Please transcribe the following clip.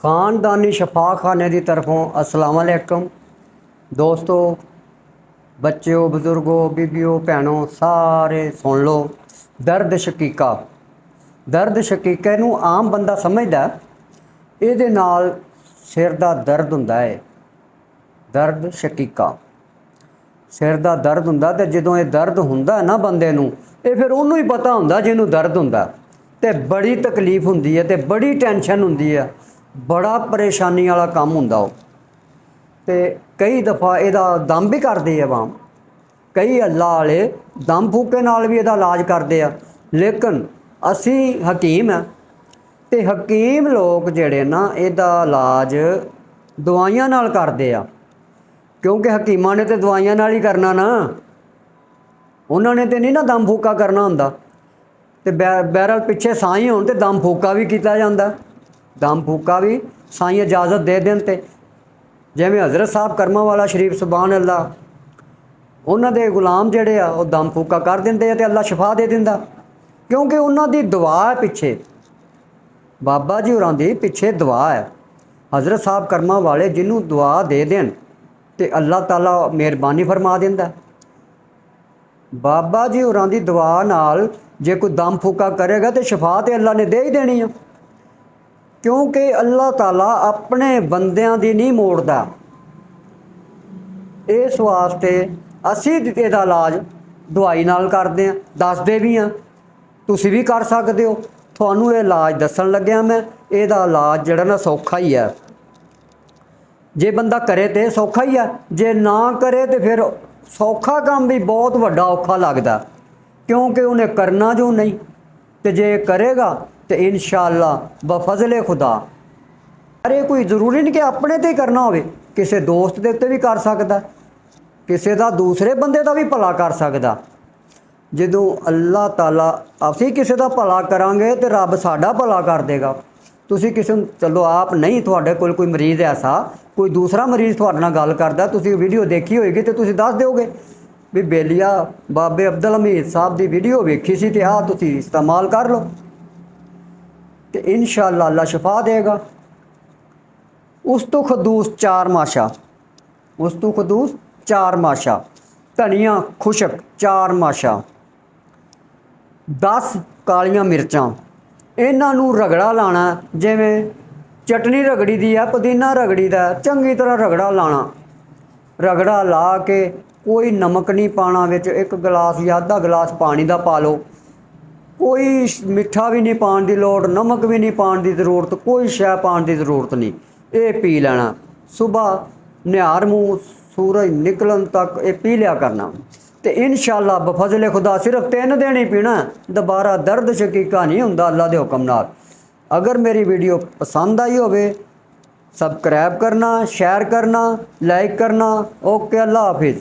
ख़ानदानी शफा खाने की तरफों अस्सलाम वालेकुम दोस्तों, बच्चों, बजुर्गों, बीबियों, भैनों सारे सुन लो। दर्द शकीका। दर्द शकीके नूं आम बंदा समझदा इहदे नाल सिर दा दर्द हुंदा है। दर्द शकीका सिर दा दर्द हुंदा ते जदों ये दर्द हुंदा ना बंदे नूं, ये फिर उन्हों ही पता हुंदा जिन्हों दर्द हुंदा ते बड़ी तकलीफ हुंदी है ते बड़ी टेंशन हुंदी है, बड़ा परेशानी वाला काम हुंदा वो। ते कई दफ़ा इहदा दम भी करदे आ आवाम, कई अल्लाह वाले दम फूके नाल भी इहदा इलाज करदे आ, लेकिन असी हकीम हैं ते हकीम लोग जिहड़े ना इहदा इलाज दवाइयां नाल करदे आ, क्योंकि हकीमां ने तो दवाइयां नाल ही करना ना, उन्होंने तो नहीं ना दम फूका करना हुंदा। ते बहरहाल पिछे साई होण ते दम फूका भी किया जाता, दम फूका भी साई इजाज़त दे देन ते जिवें हज़रत साहब कर्मा वाला शरीफ सुभान अल्लाह, उन्हां दे गुलाम जिहड़े आ वो दम फूका कर दिंदे ते अल्लाह शफा दे दिंदा, क्योंकि उन्हां दी दुआ है पिछे, बाबा जी होरां दी पिछे दुआ है। हज़रत साहब कर्मा वाले जिन्हों दुआ दे देन ते अल्लाह ताला मेहरबानी फरमा दिंदा। बाबा जी होरां दी दुआ नाल जे कोई दम फूका करेगा तो शफा तो अल्लाह ने दे ही देनी है, क्योंकि अल्लाह ताला अपने बंदियां दी नहीं मोड़दा। इस वास्ते असी इहदा इलाज दवाई नाल करदे हां, दसदे भी हां, तुसीं भी कर सकदे हो। तुहानूं ये इलाज दस्सण लग्या मैं, इहदा इलाज जिहड़ा ना सौखा ही है, जे बंदा करे तो सौखा ही है, जे ना करे तो फिर सौखा काम भी बहुत वड्डा औखा लगदा, क्योंकि उन्हें करना जो नहीं, तो जे करेगा तो इंशाअल्लाह बफज़ले खुदा। अरे कोई ज़रूरी नहीं कि अपने ते ही करना होवे, किसी दोस्त दे उत्ते भी कर सकदा, किसी दा दूसरे बंदे दा भी भला कर सकदा। जदों अल्लाह ताला असीं किसी दा भला करांगे तो रब साडा भला कर देगा। तुसीं किसी चलो आप नहीं, तुहाडे कोल कोई मरीज़ ऐसा, कोई दूसरा मरीज़ तुहाडे नाल गल करदा, तुसीं वीडियो देखी होएगी तो तुसीं दस दोगे भी बेलिया बाबे अब्दुल हमीद साहब की वीडियो वेखी सी ते आ तुसीं इस्तेमाल कर लो, तो इंशाअल्लाह अल्लाह शफा देगा। उस तो खदूस 4 माशा, उस तो खदूस 4 माशा, धनिया खुशक 4 माशा, 10 कालियां मिर्चां, इन्हां नूं रगड़ा लाना, जिवें चटनी रगड़ी दी है, पुदीना रगड़ी दा, चंगी तरह रगड़ा लाना। रगड़ा ला के कोई नमक नहीं पाना विच, 1 गिलास या आधा गिलास पानी दा पा लो, कोई मिठा भी नहीं पाने की लोड़, नमक भी नहीं पाने की ज़रूरत, कोई शै पाने की ज़रूरत नहीं, ये पी लेना। सुबह निहार मुँह सूरज निकलन तक ये पी लिया करना, तो इंशाअल्लाह बफज़ले खुदा सिर्फ 3 दिन ही पीना, दोबारा दर्द शकीका नहीं हुंदा अल्लाह के हुक्म नाल। अगर मेरी वीडियो पसंद आई होवे सबसक्राइब करना, शेयर करना, लाइक करना। ओके, अल्लाह हाफिज़।